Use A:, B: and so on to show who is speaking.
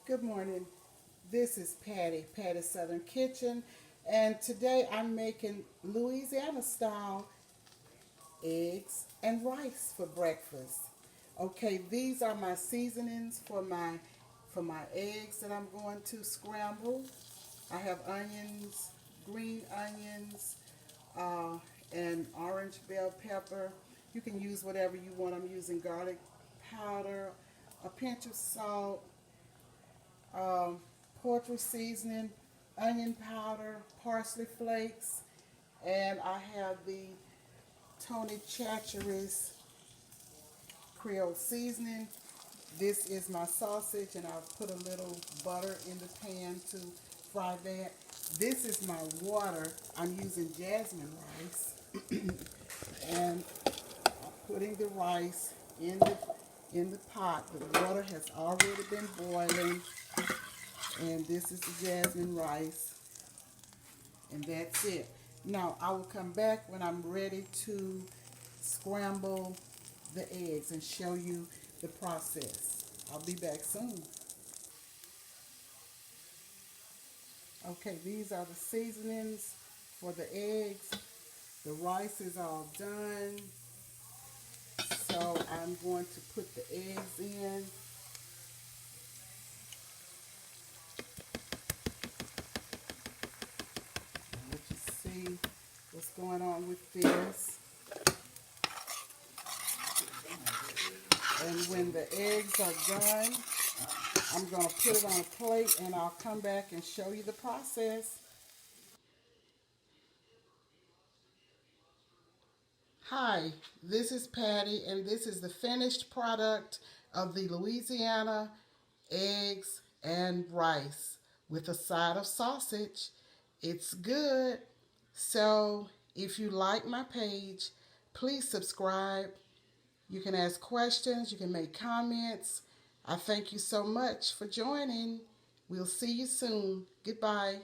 A: Good morning. This is Patty's Southern Kitchen, and today I'm making Louisiana style eggs and rice for breakfast. Okay, these are my seasonings for my eggs that I'm going to scramble. I have onions, green onions, uh, and orange bell pepper. You can use whatever you want. I'm using garlic powder, a pinch of salt, um, poultry seasoning, onion powder, parsley flakes, and I have the Tony Chachere's Creole seasoning. This is my sausage, and I'll put a little butter in the pan to fry that. This is my water. I'm using jasmine rice, and I'm putting the rice in the pot. The water has already been boiling, and this is the jasmine rice, and that's it. Now I will come back when I'm ready to scramble the eggs and show you the process. I'll be back soon. Okay, these are the seasonings for the eggs. The rice is all done, so I'm going to put the eggs in. Let you see what's going on with this. And when the eggs are done, I'm going to put it on a plate, and I'll come back and show you the process. Hi, this is Patty, and this is the finished product of the Louisiana eggs and rice with a side of sausage. It's good. So, if you like my page, please subscribe. You can ask questions, you can make comments. I thank you so much for joining. We'll see you soon. Goodbye.